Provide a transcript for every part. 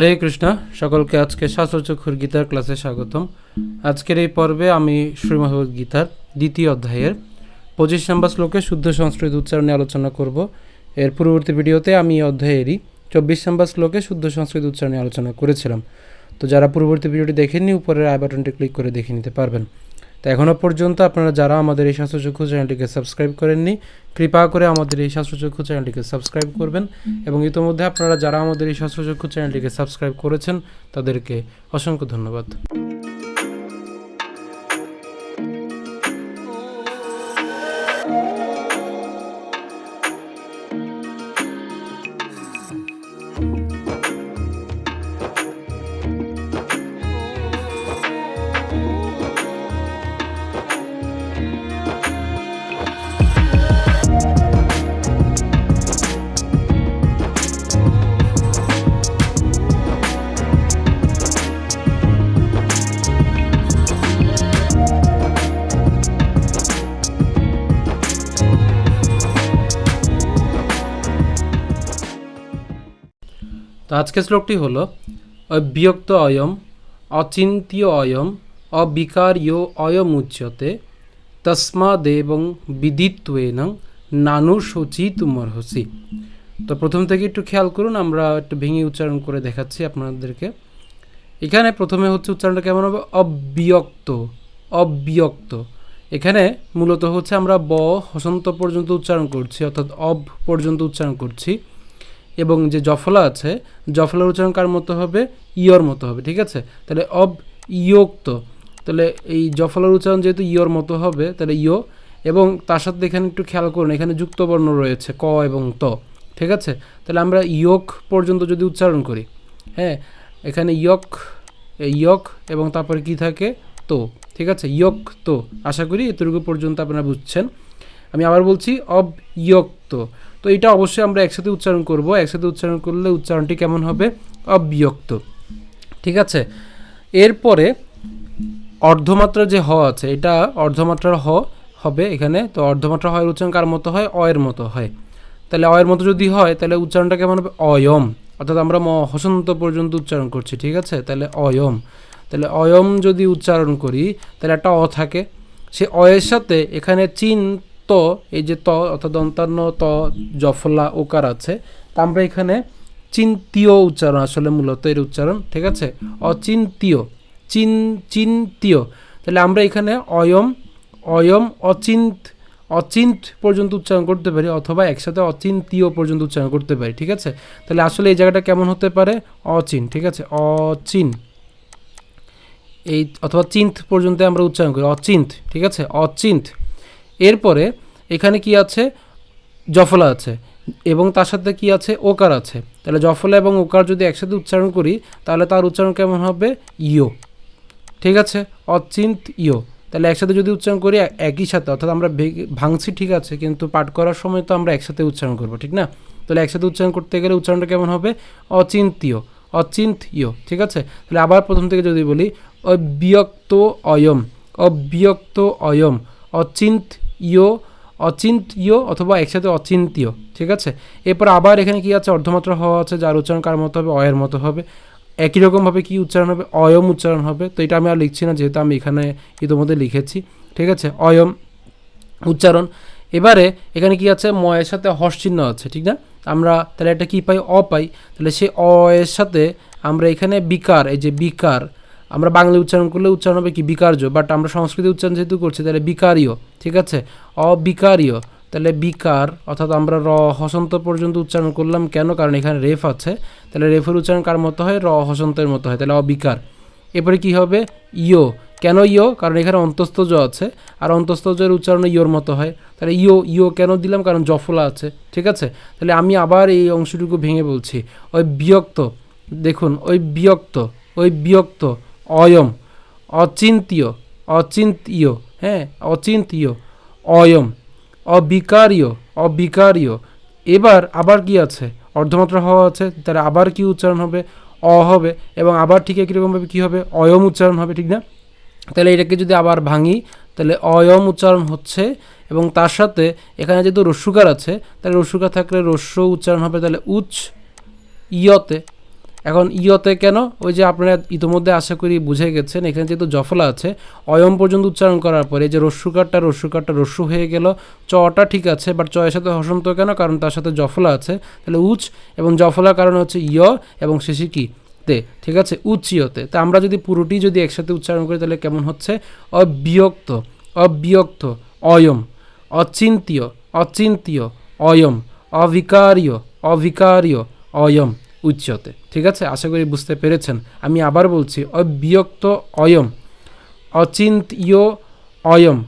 হরে কৃষ্ণ। সকলকে আজকে শাস্ত্রচক্ষুর গীতার ক্লাসে স্বাগতম। আজকের এই পর্বে আমি শ্রীমদ্ভগবদ্ গীতার দ্বিতীয় অধ্যায়ের 25 নম্বর শ্লোকে শুদ্ধ সংস্কৃত উচ্চারণ নিয়ে আলোচনা করব। এর পূর্ববর্তী ভিডিওতে আমি এই অধ্যায়েরই 24 নম্বর শ্লোকে শুদ্ধ সংস্কৃত উচ্চারণ নিয়ে আলোচনা করেছিলাম। তো যারা পূর্ববর্তী ভিডিওটি দেখেননি, উপরের আই বাটনটি ক্লিক করে দেখে নিতে পারবেন। তো এখনও পর্যন্ত আপনারা যারা আমাদের এই শাস্ত্রচক্ষু চ্যানেলটিকে সাবস্ক্রাইব করেননি, কৃপা করে আমাদের এই শাস্ত্রচক্ষু চ্যানেলটিকে সাবস্ক্রাইব করবেন। এবং ইতোমধ্যে আপনারা যারা আমাদের এই শাস্ত্রচক্ষু চ্যানেলটিকে সাবস্ক্রাইব করেছেন তাদেরকে অসংখ্য ধন্যবাদ। তো আজকের শ্লোকটি হলো অব্যক্ত অয়ম অচিন্ত্য অয়ম অবিকার্য অয়মুচ্যতে তস্মাদেবং বিদিত্বেন নানুশোচিতুমর্হসি। তো প্রথম থেকে একটু খেয়াল করুন, আমরা একটু ভেঙে উচ্চারণ করে দেখাচ্ছি আপনাদেরকে। এখানে প্রথমে হচ্ছে উচ্চারণটা কেমন হবে? অব্যক্ত। অব্যক্ত এখানে মূলত হচ্ছে আমরা ব হসন্ত পর্যন্ত উচ্চারণ করছি, অর্থাৎ অব পর্যন্ত উচ্চারণ করছি। এবং যে জফলা আছে, জফলার উচ্চারণ কার মতো হবে? ইয়র মতো হবে, ঠিক আছে? তাহলে অব ইয়োক্ত, তাহলে এই জফলার উচ্চারণ যেহেতু ইয়র মতো হবে, তাহলে ইয়। এবং তার সাথে এখানে একটু খেয়াল করুন, এখানে যুক্তবর্ণ রয়েছে ক এবং ত, ঠিক আছে? তাহলে আমরা ইয়ক পর্যন্ত যদি উচ্চারণ করি, হ্যাঁ, এখানে ইয়ক ইয়ক এবং তারপরে কি থাকে? তো, ঠিক আছে? ইয়ক তো। আশা করি এতটুকু পর্যন্ত আপনারা বুঝছেন। আমি আবার বলছি, অব ইয়ক্ত। তো এটা অবশ্যই আমরা একসাথে উচ্চারণ করব। একসাথে উচ্চারণ করলে উচ্চারণটি কেমন হবে? অব্যক্ত, ঠিক আছে? এরপরে অর্ধমাত্রা যে হ আছে, এটা অর্ধমাত্রার হ হবে এখানে। তো অর্ধমাত্রা হয় উচ্চারণ কার মতো হয়? অয়ের মতো হয়। তাহলে অয়ের মতো যদি হয় তাহলে উচ্চারণটা কেমন হবে? অয়ম, অর্থাৎ আমরা হসন্ত পর্যন্ত উচ্চারণ করছি, ঠিক আছে? তাহলে অয়ম। তাহলে অয়ম যদি উচ্চারণ করি তাহলে একটা অ থাকে, সে অয়ের সাথে এখানে তো এই যে ত অর্থাৎ দন্তান্ন ত জফলা ওকার আছে, তা আমরা এখানে চিন্তীয় উচ্চারণ, আসলে মূলত এর উচ্চারণ, ঠিক আছে? অচিন্তীয়, চিন্তীয়। তাহলে আমরা এখানে অয়ম অয়ম অচিন্ত পর্যন্ত উচ্চারণ করতে পারি, অথবা একসাথে অচিন্তীয় পর্যন্ত উচ্চারণ করতে পারি, ঠিক আছে? তাহলে আসলে এই জায়গাটা কেমন হতে পারে? অচিন, ঠিক আছে? অচিন, এই অথবা চিন্ত পর্যন্ত আমরা উচ্চারণ করি, অচিন্ত, ঠিক আছে? অচিন্ত। এরপরে এখানে কি আছে? জফলা আছে এবং তার সাথে কি আছে? ওকার আছে। তাহলে জফলা এবং ওকার যদি একসাথে উচ্চারণ করি তাহলে তার উচ্চারণ কেমন হবে? ইয়ো, ঠিক আছে? অচিন্ত ইয়ো। তাহলে একসাথে যদি উচ্চারণ করি একই সাথে, অর্থাৎ আমরা ভাঙছি, ঠিক আছে, কিন্তু পাঠ করার সময় তো আমরা একসাথে উচ্চারণ করবো, ঠিক না? তাহলে একসাথে উচ্চারণ করতে গেলে উচ্চারণটা কেমন হবে? অচিন্তীয়, অচিন্ত্য, ঠিক আছে? তাহলে আবার প্রথম থেকে যদি বলি, অব্যক্ত অয়ম অব্যক্ত অয়ম অচিন্ত্য অথবা একসাথে অচিন্ত্য, ঠিক আছে? এরপর আবার এখানে কি আছে? অর্ধমাত্রা হওয়া আছে, যার উচ্চারণ কার মতো হবে? অয়ের মতো হবে। একই রকমভাবে কি উচ্চারণ হবে? অয়ম উচ্চারণ হবে। তো এটা আমি আর লিখছি না, যেহেতু আমি এখানে ইতিমধ্যে লিখেছি, ঠিক আছে? অয়ম উচ্চারণ। এবারে এখানে কি আছে? ময়ের সাথে হর্ষ চিহ্ন আছে, ঠিক না? আমরা তাহলে এটা কি পাই? অ পাই। তাহলে সে অ এর সাথে আমরা এখানে বিকার, এই যে বিকার, আমরা বাংলা উচ্চারণ করলে উচ্চারণ হবে কি? বিকার্য, বাট আমরা সংস্কৃত উচ্চারণ যেহেতু করছি তাহলে বিকারীয়, ঠিক আছে? অবিকারীয়। তাহলে বিকার, অর্থাৎ আমরা র হসন্ত পর্যন্ত উচ্চারণ করলাম কেন? কারণ এখানে রেফ আছে। তাহলে রেফের উচ্চারণ কার মতো হয়? র হসন্তের মতো হয়, তাহলে অবিকার। এরপরে কি হবে? ইয়ো। কেন ইয়ো? কারণ এখানে অন্তস্তজ আছে, আর অন্তস্তজের উচ্চারণ ইয়োর মতো হয়। তাহলে ইয়ো কেন দিলাম? কারণ জফলা আছে, ঠিক আছে? তাহলে আমি আবার এই অংশটুকু ভেঙে বলছি, ওই বিয়ক্ত, দেখুন, ওই বিয়ক্ত অয়ম অচিন্ত্য, হ্যাঁ, অচিন্ত্য অয়ম অবিকারীয়। এবার আবার কি আছে? অর্ধমাত্রা হওয়া আছে, তাহলে আবার কি উচ্চারণ হবে? অ হবে। এবং আবার ঠিক একই রকমভাবে কী হবে? অয়ম উচ্চারণ হবে, ঠিক না? তাহলে এটাকে যদি আবার ভাঙি তাহলে অয়ম উচ্চারণ হচ্ছে, এবং তার সাথে এখানে যেহেতু রস্যুকার আছে, তাহলে রস্যুকার থাকলে রস্য উচ্চারণ হবে, তাহলে উচ্চ ইয়তে, এখন ইয়তে কেন, ওই যে আপনারা ইতিমধ্যে আশা করি বুঝে গেছেন, এখানে যেহেতু জফলা আছে অয়ম পর্যন্ত উচ্চারণ করার পরে যে রস্যুকারটা রস্যু হয়ে গেল, চটা ঠিক আছে, বাট চয়ের সাথে হসন্ত কেন, কারণ তার সাথে জফলা আছে, তাহলে উচ এবং জফলার কারণে হচ্ছে ইয় এবং শেষে কি তে, ঠিক আছে, উচ্চিয়তে। তা আমরা যদি পুরোটি যদি একসাথে উচ্চারণ করি তাহলে কেমন হচ্ছে, অবিয়ক্ত অয়ম, অচিন্তীয় অয়ম, অভিকারীয় অয়ম উচ্যতে। ঠিক আছে, আশা করি বুঝতে পেরেছেন। আমি আবার বলছি, অবিয়ক্ত অয়ম, অচিন্তীয় অয়ম,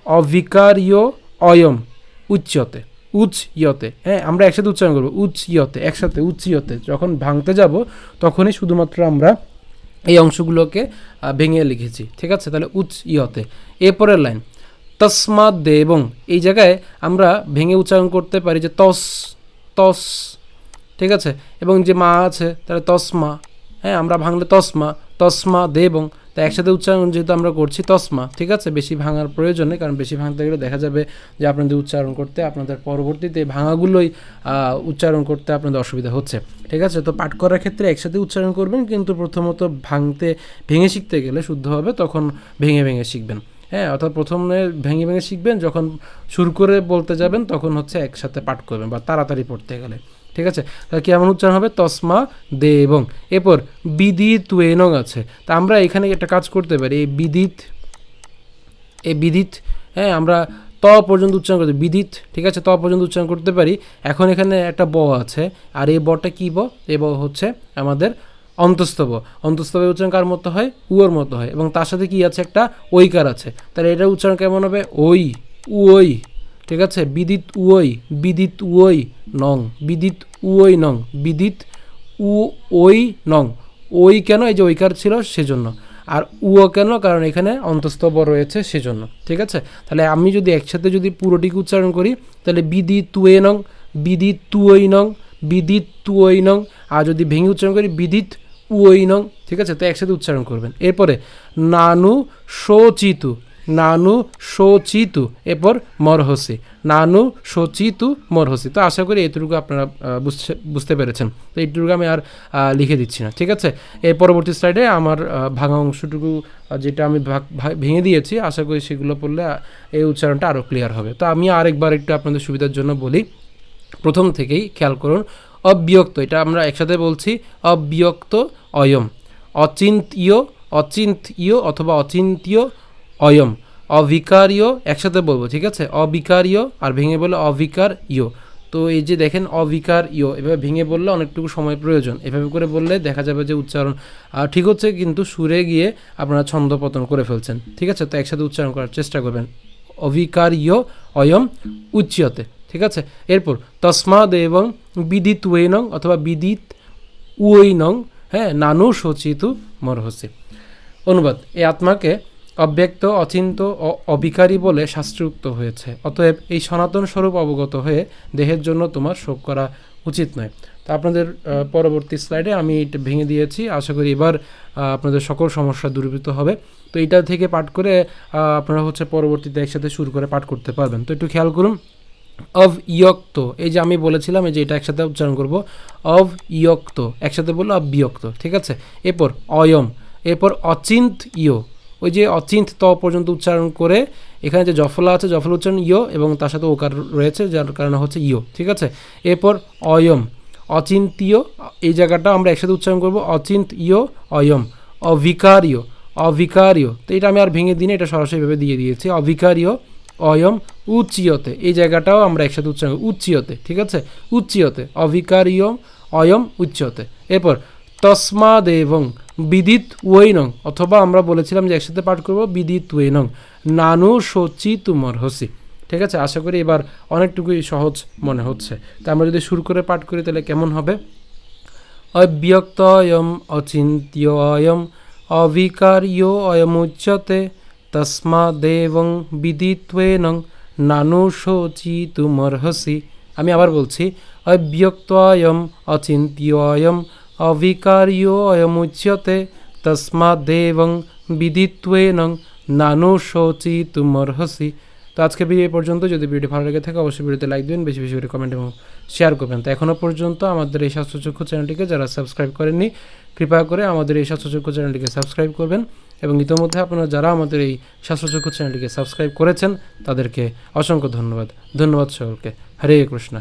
অভিকারীয় অয়ম উচ্যতে, উচ্চয়তে। হ্যাঁ, আমরা একসাথে উচ্চারণ করবো উচ্চয়তে, একসাথে উচ্চয়তে। যখন ভাঙতে যাব তখনই শুধুমাত্র আমরা এই অংশগুলোকে ভেঙে লিখেছি। ঠিক আছে, তাহলে উচ্চয়তে। এরপরের লাইন তসমাদ দে, এবং এই জায়গায় আমরা ভেঙে উচ্চারণ করতে পারি যে তস, ঠিক আছে, এবং যে মা আছে তাহলে তসমা। হ্যাঁ, আমরা ভাঙলে তসমা দে, এবং তাই একসাথে উচ্চারণ যেহেতু আমরা করছি তসমা। ঠিক আছে, বেশি ভাঙার প্রয়োজন নেই, কারণ বেশি ভাঙতে গেলে দেখা যাবে যে আপনাদের উচ্চারণ করতে, আপনাদের পরবর্তীতে ভাঙাগুলোই উচ্চারণ করতে আপনাদের অসুবিধা হচ্ছে। ঠিক আছে, তো পাঠ করার ক্ষেত্রে একসাথে উচ্চারণ করবেন, কিন্তু প্রথমত ভেঙে শিখতে গেলে শুদ্ধভাবে তখন ভেঙে শিখবেন। হ্যাঁ, অর্থাৎ প্রথমে ভেঙে শিখবেন, যখন শুরু করে বলতে যাবেন তখন হচ্ছে একসাথে পাঠ করবেন বা তাড়াতাড়ি পড়তে গেলে। ঠিক আছে, তাহলে কেমন উচ্চারণ হবে, তসমা দে, এবং এরপর বিদিত ওয়েনং আছে। তা আমরা এখানে একটা কাজ করতে পারি, এই বিদিত, হ্যাঁ, আমরা ত পর্যন্ত উচ্চারণ করতে বিদিত। ঠিক আছে, ত পর্যন্ত উচ্চারণ করতে পারি। এখন এখানে একটা ব আছে, আর এই বটা কি ব, এই ব হচ্ছে আমাদের অন্তস্তব। অন্তস্তবের উচ্চারণ কার মতো হয়, উয়োর মতো হয়, এবং তার সাথে কি আছে, একটা ঐকার আছে। তাহলে এটার উচ্চারণ কেমন হবে, উই। ঠিক আছে, বিদিত উই নং, বিদিত উই নং, বিদিত উই নং। ওই কেন, এই যে ঐকার ছিল সেজন্য, আর উও কেন, কারণ এখানে অন্তস্তব রয়েছে সেজন্য। ঠিক আছে, তাহলে আমি যদি একসাথে যদি পুরোটিকে উচ্চারণ করি তাহলে বিদিত তুয়ে নং, বিদিত তুই নং, বিদিত তুই নং, আর যদি ভেঙে উচ্চারণ করি বিদিত উই নং। ঠিক আছে, তো একসাথে উচ্চারণ করবেন। এরপরে নানু শোচিতু, এরপর মরহসি, নানু শোচিতু মরহসি। তো আশা করি এইটুকু আপনারা বুঝতে পেরেছেন। তো এইটুকু আমি আর লিখে দিচ্ছি না। ঠিক আছে, এর পরবর্তী স্লাইডে আমার ভাঙা অংশটুকু যেটা আমি ভেঙে দিয়েছি, আশা করি সেগুলো পড়লে এই উচ্চারণটা আরও ক্লিয়ার হবে। তো আমি আরেকবার একটু আপনাদের সুবিধার জন্য বলি, প্রথম থেকেই খেয়াল করুন। অবিয়ক্ত, এটা আমরা একসাথে বলছি, অবিয়ক্ত অয়ম, অচিন্তীয় অথবা অচিন্তীয় অয়ম, অভিকারীয়, একসাথে বলবো। ঠিক আছে, অবিকারীয়, আর ভেঙে বললে অভিকার ইয়। তো এই যে দেখেন অভিকার ইয়, এভাবে ভেঙে বললে অনেকটুকু সময় প্রয়োজন, এভাবে করে বললে দেখা যাবে যে উচ্চারণ ঠিক হচ্ছে, কিন্তু সুরে গিয়ে আপনারা ছন্দপতন করে ফেলছেন। ঠিক আছে, তো একসাথে উচ্চারণ করার চেষ্টা করবেন, অভিকারীয় অয়ম উচ্চতে। ঠিক আছে, এরপর তসমাদ এবং বিদিত ওয়েনং অথবা বিদিত উইনং, হ্যাঁ, নানু শোচিতু মরহসি। অনুবাদ, এই আত্মাকে অব্যক্ত, অচিন্ত ও অবিকারী বলে শাস্ত্রোক্ত হয়েছে, অতএব এই সনাতন স্বরূপ অবগত হয়ে দেহের জন্য তোমার শোক করা উচিত নয়। তো আপনাদের পরবর্তী স্লাইডে আমি এটা ভেঙে দিয়েছি, আশা করি এবার আপনাদের সকল সমস্যা দূরীভূত হবে। তো এটা থেকে পাঠ করে আপনারা হচ্ছে পরবর্তীতে একসাথে শুরু করে পাঠ করতে পারবেন। তো একটু খেয়াল করুন, অবিয়ক্ত, এই যে আমি বলেছিলাম এই যে এটা একসাথে উচ্চারণ করব, অবিয়ক্ত, একসাথে বললো অবিয়ক্ত। ঠিক আছে, এরপর অয়ম, এরপর অচিন্ত ইয়, ওই যে অচিন্ত ত পর্যন্ত উচ্চারণ করে এখানে যে জফলা আছে, জফলা উচ্চারণ ইয়, এবং তার সাথে ওকার রয়েছে যার কারণে হচ্ছে ইয়। ঠিক আছে, এরপর অয়ম, অচিন্তীয়, এই জায়গাটা আমরা একসাথে উচ্চারণ করব, অচিন্ত ইয় অয়ম, অভিকারীয়। তো এটা আমি আর ভেঙে দিই না, এটা সরাসরিভাবে দিয়ে দিয়েছি, অভিকারীয় অয়ম উচ্চিয়তে, এই জায়গাটাও আমরা একসাথে উচ্চারণ করব উচ্চিয়তে। ঠিক আছে, উচ্চিয়তে, অভিকারীয় অয়ম উচ্চতে। এরপর তসমাদ এবং বিদিত ওয়েনং, অথবা আমরা বলেছিলাম যে একসাথে পাঠ করব বিদিত ওয়েনং, নানু শোচি তুমর হসি। ঠিক আছে, আশা করি এবার অনেকটুকুই সহজ মনে হচ্ছে। তা আমরা যদি শুরু করে পাঠ করি তাহলে কেমন হবে, অব্যক্ত অয়ম, অচিন্ত্য অয়ম, অভিকার্য অয়ম উচ্যতে, তস্মাদেবং বিদিত্বেনং নানু শোচিতুমর্হসি। আমি আবার বলছি, অব্যক্ত অয়ম, অচিন্ত্য অয়ম, অভিকার্য অয়ম উচ্যতে, তস্মাদেবং বিদিত্বেনং নানু শোচিতুমর্হসি। তো আজকে ভিডিও এই পর্যন্ত। যদি ভিডিও ভালো লেগে থাকে অবশ্যই ভিডিওতে লাইক দিবেন, বেশি বেশি করে কমেন্ট এবং শেয়ার করবেন। তো এখনও পর্যন্ত আমাদের এই স্বাস্থ্যচক্ষু চ্যানেলটিকে যারা সাবস্ক্রাইব করেননি, কৃপা করে আমাদের এই স্বাস্থ্যচক্ষু চ্যানেলটিকে সাবস্ক্রাইব করবেন এবং ইতোমধ্যে আপনারা যারা আমাদের এই স্বাস্থ্যচক্ষু চ্যানেলটিকে সাবস্ক্রাইব করেছেন তাদেরকে অসংখ্য ধন্যবাদ। ধন্যবাদ সকলকে। হরে কৃষ্ণ।